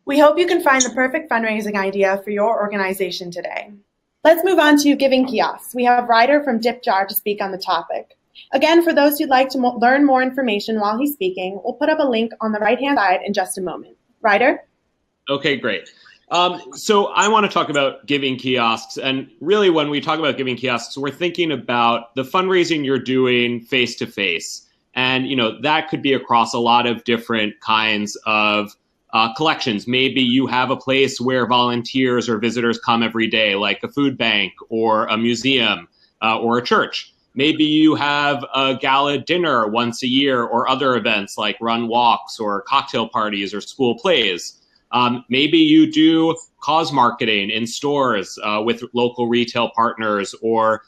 We hope you can find the perfect fundraising idea for your organization today. Let's move on to giving kiosks. We have Ryder from DipJar to speak on the topic. Again, for those who'd like to learn more information while he's speaking, we'll put up a link on the right-hand side in just a moment. Ryder? Okay, great. So I want to talk about giving kiosks. And really, when we talk about giving kiosks, we're thinking about the fundraising you're doing face-to-face. And, that could be across a lot of different kinds of collections. Maybe you have a place where volunteers or visitors come every day, like a food bank or a museum or a church. Maybe you have a gala dinner once a year or other events like run walks or cocktail parties or school plays. Maybe you do cause marketing in stores with local retail partners or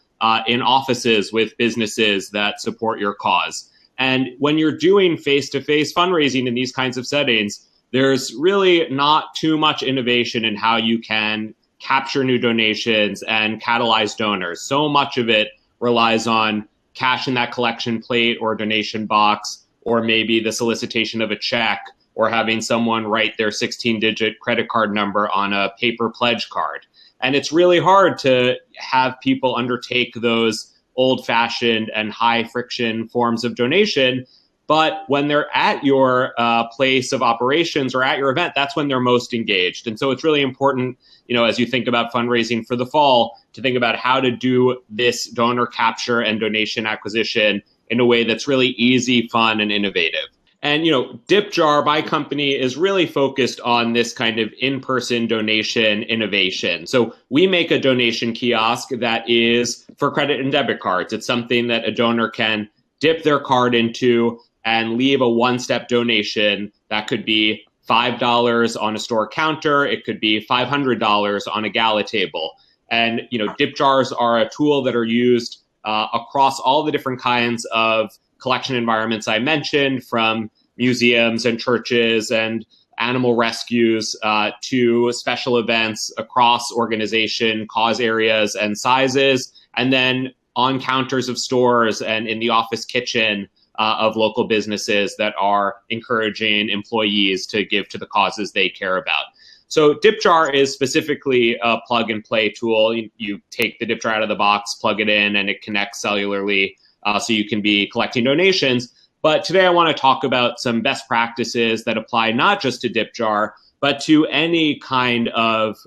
in offices with businesses that support your cause. And when you're doing face-to-face fundraising in these kinds of settings, there's really not too much innovation in how you can capture new donations and catalyze donors. So much of it relies on cash in that collection plate or donation box, or maybe the solicitation of a check, or having someone write their 16-digit credit card number on a paper pledge card. And it's really hard to have people undertake those old-fashioned and high-friction forms of donation. But when they're at your place of operations or at your event, that's when they're most engaged. And so it's really important, as you think about fundraising for the fall, to think about how to do this donor capture and donation acquisition in a way that's really easy, fun, and innovative. And, DipJar, my company, is really focused on this kind of in-person donation innovation. So we make a donation kiosk that is for credit and debit cards. It's something that a donor can dip their card into and leave a one-step donation. That could be $5 on a store counter. It could be $500 on a gala table. And, DipJars are a tool that are used across all the different kinds of collection environments I mentioned, from museums and churches and animal rescues to special events across organization, cause areas, and sizes, and then on counters of stores and in the office kitchen of local businesses that are encouraging employees to give to the causes they care about. So DipJar is specifically a plug-and-play tool. You take the DipJar out of the box, plug it in, and it connects cellularly so you can be collecting donations. But today I want to talk about some best practices that apply not just to DipJar, but to any kind of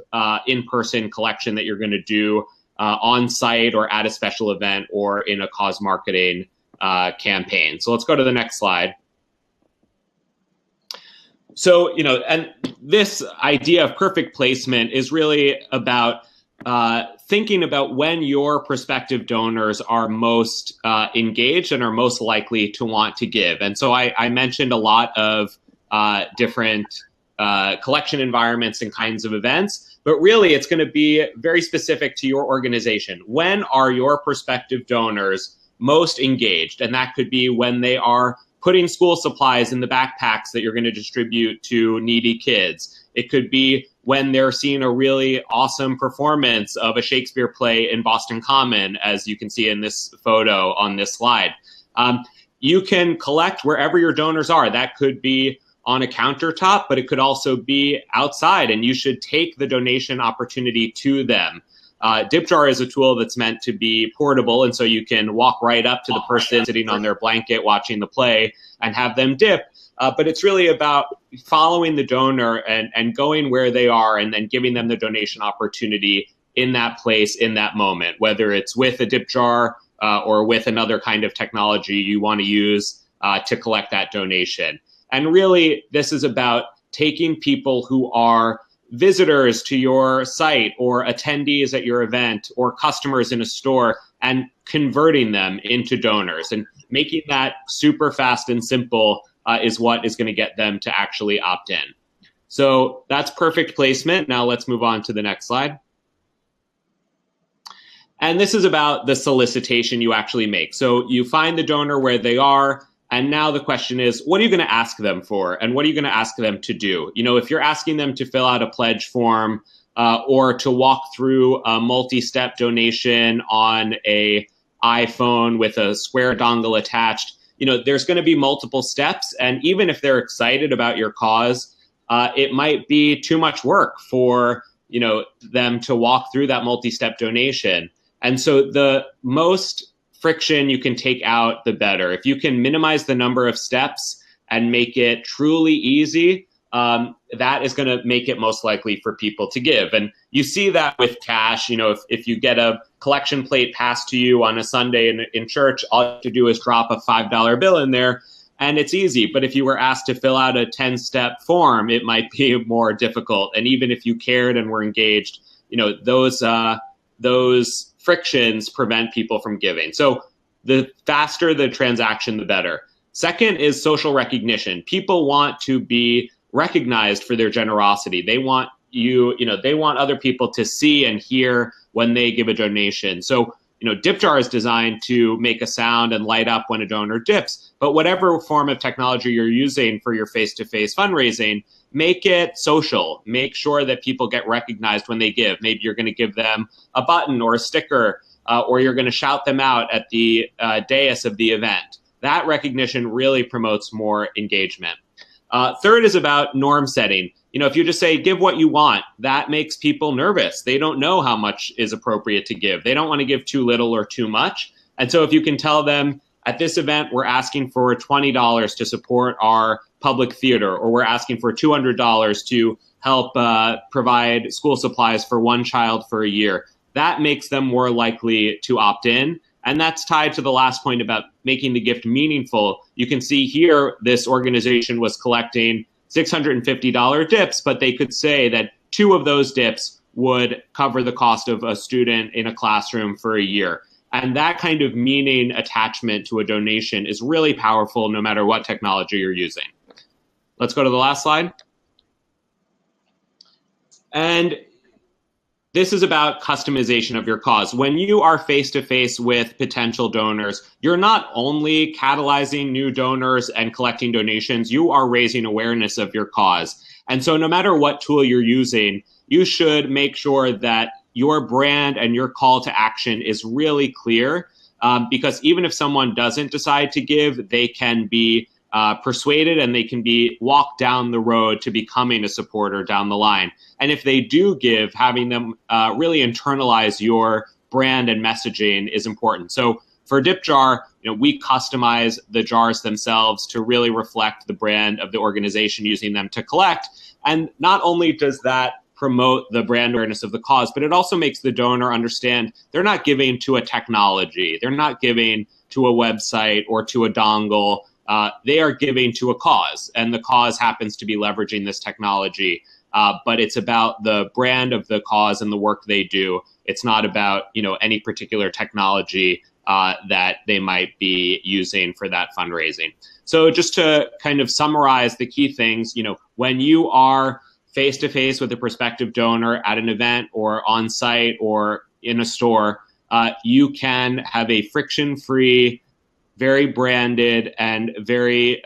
in-person collection that you're going to do on-site or at a special event or in a cause marketing campaign. So let's go to the next slide. So, and this idea of perfect placement is really about thinking about when your prospective donors are most engaged and are most likely to want to give. And so I mentioned a lot of different collection environments and kinds of events, but really it's going to be very specific to your organization. When are your prospective donors most engaged? And that could be when they are putting school supplies in the backpacks that you're going to distribute to needy kids. It could be when they're seeing a really awesome performance of a Shakespeare play in Boston Common, as you can see in this photo on this slide. You can collect wherever your donors are. That could be on a countertop, but it could also be outside, and you should take the donation opportunity to them. DipJar is a tool that's meant to be portable, and so you can walk right up to the person sitting on their blanket watching the play and have them dip. But it's really about following the donor and going where they are and then giving them the donation opportunity in that place, in that moment, whether it's with a DipJar or with another kind of technology you want to use to collect that donation. And really, this is about taking people who are visitors to your site or attendees at your event or customers in a store and converting them into donors, and making that super fast and simple is what is going to get them to actually opt in. So that's perfect placement. Now let's move on to the next slide. And this is about the solicitation you actually make. So you find the donor where they are, and now the question is, what are you going to ask them for? And what are you going to ask them to do? If you're asking them to fill out a pledge form or to walk through a multi-step donation on a iPhone with a Square dongle attached, there's going to be multiple steps. And even if they're excited about your cause, it might be too much work for them to walk through that multi-step donation. And so the most friction you can take out, the better. If you can minimize the number of steps and make it truly easy, that is going to make it most likely for people to give. And you see that with cash. If you get a collection plate passed to you on a Sunday in church, all you have to do is drop a $5 bill in there, and it's easy. But if you were asked to fill out a 10-step form, it might be more difficult. And even if you cared and were engaged, those frictions prevent people from giving. So the faster the transaction, the better. Second is social recognition. People want to be recognized for their generosity. They want they want other people to see and hear when they give a donation. So, DipJar is designed to make a sound and light up when a donor dips. But whatever form of technology you're using for your face-to-face fundraising, make it social. Make sure that people get recognized when they give. Maybe you're going to give them a button or a sticker, or you're going to shout them out at the dais of the event. That recognition really promotes more engagement. Third is about norm setting. If you just say, give what you want, that makes people nervous. They don't know how much is appropriate to give. They don't want to give too little or too much. And so if you can tell them, at this event, we're asking for $20 to support our public theater, or we're asking for $200 to help provide school supplies for one child for a year, that makes them more likely to opt in. And that's tied to the last point about making the gift meaningful. You can see here, this organization was collecting $650 dips, but they could say that 2 of those dips would cover the cost of a student in a classroom for a year. And that kind of meaning attachment to a donation is really powerful no matter what technology you're using. Let's go to the last slide. And this is about customization of your cause. When you are face-to-face with potential donors, you're not only catalyzing new donors and collecting donations, you are raising awareness of your cause. And so no matter what tool you're using, you should make sure that your brand and your call to action is really clear, because even if someone doesn't decide to give, they can be persuaded and they can be walked down the road to becoming a supporter down the line. And if they do give, having them really internalize your brand and messaging is important. So for DipJar, we customize the jars themselves to really reflect the brand of the organization, using them to collect. And not only does that promote the brand awareness of the cause, but it also makes the donor understand they're not giving to a technology, they're not giving to a website or to a dongle. They are giving to a cause, and the cause happens to be leveraging this technology. But it's about the brand of the cause and the work they do. It's not about any particular technology that they might be using for that fundraising. So just to kind of summarize the key things, when you are face-to-face with a prospective donor at an event or on site or in a store, you can have a friction-free, very branded and very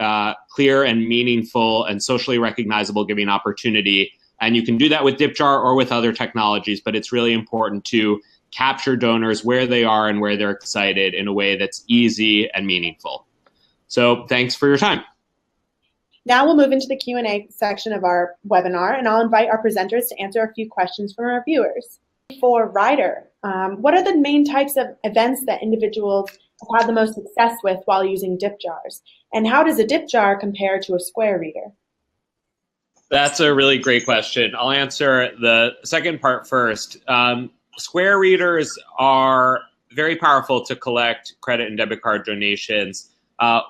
clear and meaningful and socially recognizable giving opportunity. And you can do that with DipJar or with other technologies, but it's really important to capture donors where they are and where they're excited in a way that's easy and meaningful. So thanks for your time. Now we'll move into the Q&A section of our webinar, and I'll invite our presenters to answer a few questions from our viewers. For Ryder, what are the main types of events that individuals have had the most success with while using DipJars? And how does a DipJar compare to a Square reader? That's a really great question. I'll answer the second part first. Square readers are very powerful to collect credit and debit card donations.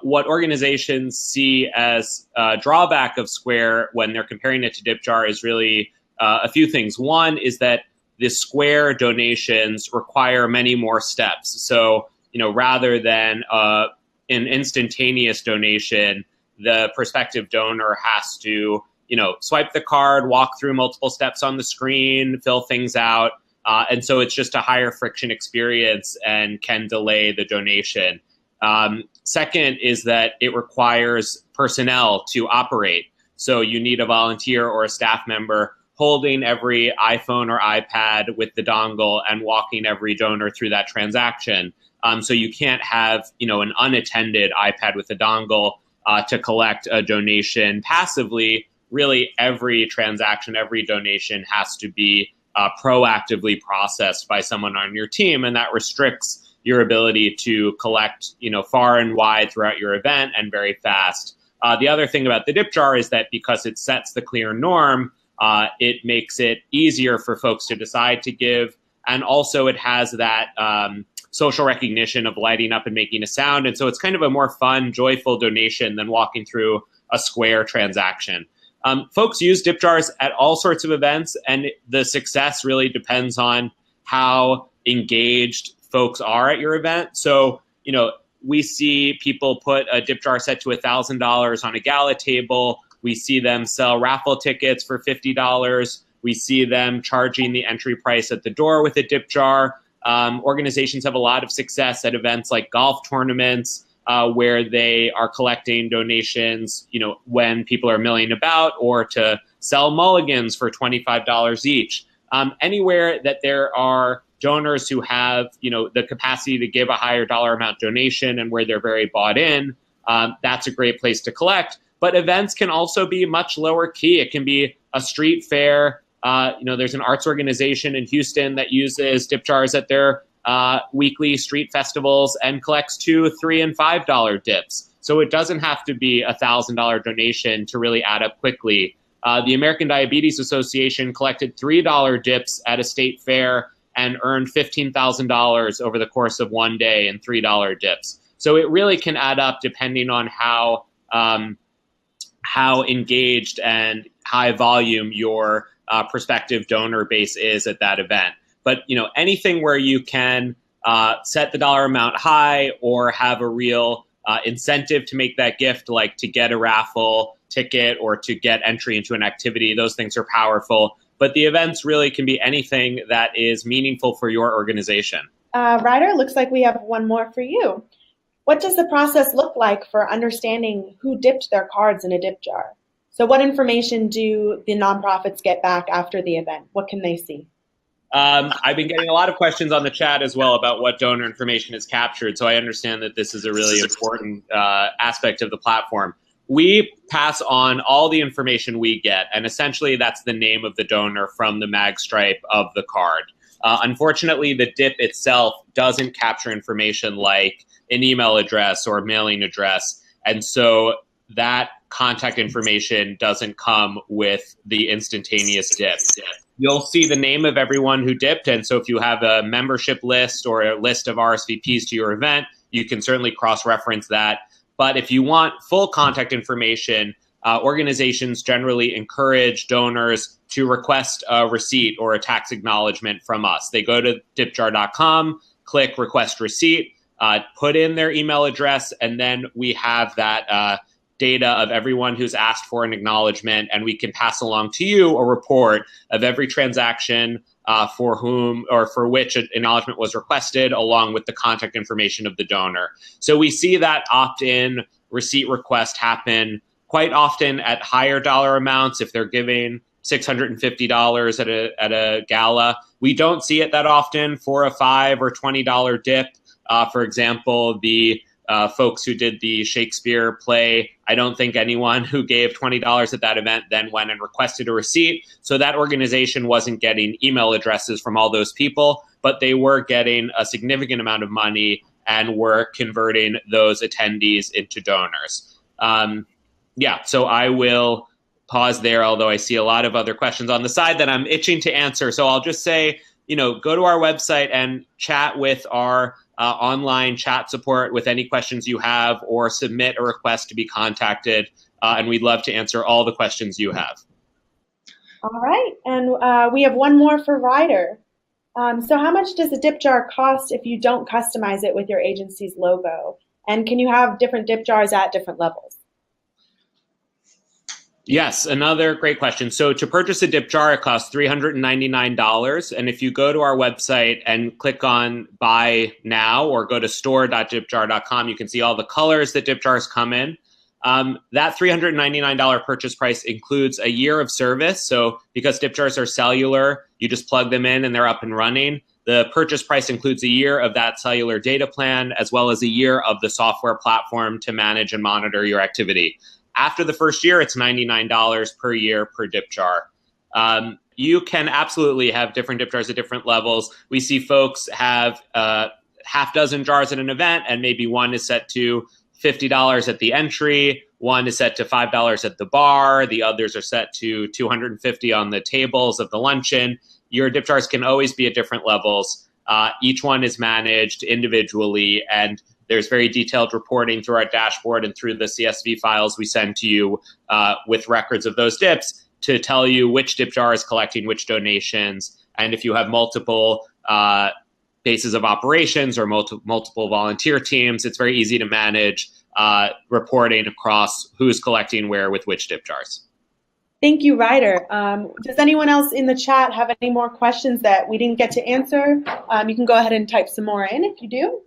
What organizations see as a drawback of Square when they're comparing it to DipJar is really a few things. One is that the Square donations require many more steps. So, rather than an instantaneous donation, the prospective donor has to, swipe the card, walk through multiple steps on the screen, fill things out. And so it's just a higher friction experience and can delay the donation. Second is that it requires personnel to operate. So you need a volunteer or a staff member holding every iPhone or iPad with the dongle and walking every donor through that transaction. So you can't have, an unattended iPad with a dongle to collect a donation passively really every transaction, every donation has to be proactively processed by someone on your team, and that restricts your ability to collect, far and wide throughout your event and very fast. The other thing about the DipJar is that because it sets the clear norm, it makes it easier for folks to decide to give, and also it has that social recognition of lighting up and making a sound, and so it's kind of a more fun, joyful donation than walking through a square transaction. Folks use DipJars at all sorts of events, and the success really depends on how engaged folks are at your event. So, we see people put a DipJar set to $1,000 on a gala table. We see them sell raffle tickets for $50. We see them charging the entry price at the door with a DipJar. Organizations have a lot of success at events like golf tournaments, where they are collecting donations, when people are milling about, or to sell mulligans for $25 each. Anywhere that there are donors who have, the capacity to give a higher dollar amount donation and where they're very bought in, that's a great place to collect. But events can also be much lower key. It can be a street fair. There's an arts organization in Houston that uses DipJars at their weekly street festivals and collects $2, $3, and $5 dips. So it doesn't have to be a $1,000 donation to really add up quickly. The American Diabetes Association collected $3 dips at a state fair and earned $15,000 over the course of one day in $3 dips. So it really can add up depending on how engaged and high volume your prospective donor base is at that event. But anything where you can set the dollar amount high or have a real incentive to make that gift, like to get a raffle ticket or to get entry into an activity, those things are powerful. But the events really can be anything that is meaningful for your organization. Ryder, looks like we have one more for you. What does the process look like for understanding who dipped their cards in a DipJar? So what information do the nonprofits get back after the event? What can they see? I've been getting a lot of questions on the chat as well about what donor information is captured. So I understand that this is a really important aspect of the platform. We pass on all the information we get, and essentially that's the name of the donor from the mag stripe of the card. Unfortunately, the dip itself doesn't capture information like an email address or a mailing address, and so that contact information doesn't come with the instantaneous dip. You'll see the name of everyone who dipped, and so if you have a membership list or a list of RSVPs to your event, you can certainly cross-reference that. But if you want full contact information, organizations generally encourage donors to request a receipt or a tax acknowledgement from us. They go to dipjar.com, click request receipt, put in their email address, and then we have that data of everyone who's asked for an acknowledgement, and we can pass along to you a report of every transaction for whom or for which an acknowledgement was requested, along with the contact information of the donor. So we see that opt-in receipt request happen quite often at higher dollar amounts. If they're giving $650 at a gala, we don't see it that often for a $5 or $20 dip. For example, the folks who did the Shakespeare play, I don't think anyone who gave $20 at that event then went and requested a receipt. So that organization wasn't getting email addresses from all those people, but they were getting a significant amount of money and were converting those attendees into donors. So I will pause there, although I see a lot of other questions on the side that I'm itching to answer. So I'll just say, go to our website and chat with our online chat support with any questions you have, or submit a request to be contacted, and we'd love to answer all the questions you have. All right, and we have one more for Ryder. So how much does a DipJar cost if you don't customize it with your agency's logo? And can you have different DipJars at different levels? Yes, another great question. So to purchase a DipJar, it costs $399. And if you go to our website and click on Buy Now or go to store.dipjar.com, you can see all the colors that DipJars come in. That $399 purchase price includes a year of service. So because DipJars are cellular, you just plug them in and they're up and running. The purchase price includes a year of that cellular data plan, as well as a year of the software platform to manage and monitor your activity. After the first year, it's $99 per year per DipJar. You can absolutely have different DipJars at different levels. We see folks have half dozen jars at an event, and maybe one is set to $50 at the entry, one is set to $5 at the bar, the others are set to $250 on the tables of the luncheon. Your DipJars can always be at different levels. Each one is managed individually, and there's very detailed reporting through our dashboard and through the CSV files we send to you with records of those dips to tell you which DipJar is collecting which donations. And if you have multiple bases of operations or multiple volunteer teams, it's very easy to manage reporting across who's collecting where with which DipJars. Thank you, Ryder. Does anyone else in the chat have any more questions that we didn't get to answer? You can go ahead and type some more in if you do.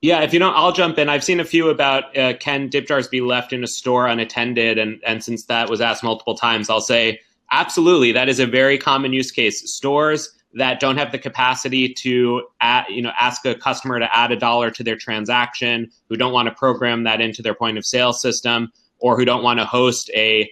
Yeah, if you don't, I'll jump in. I've seen a few about can DipJars be left in a store unattended? And since that was asked multiple times, I'll say absolutely. That is a very common use case. Stores that don't have the capacity to ask a customer to add $1 to their transaction, who don't want to program that into their point of sale system, or who don't want to host a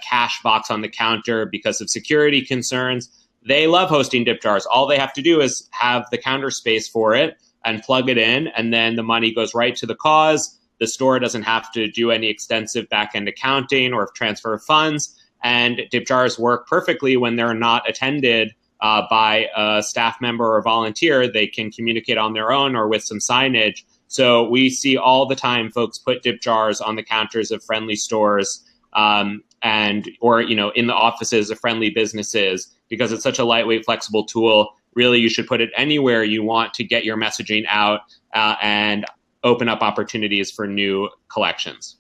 cash box on the counter because of security concerns. They love hosting DipJars. All they have to do is have the counter space for it and plug it in, and then the money goes right to the cause. The store doesn't have to do any extensive back-end accounting or transfer of funds, and DipJars work perfectly when they're not attended by a staff member or volunteer. They can communicate on their own or with some signage. So we see all the time folks put DipJars on the counters of friendly stores or in the offices of friendly businesses, because it's such a lightweight, flexible tool. Really, you should put it anywhere you want to get your messaging out and open up opportunities for new collections.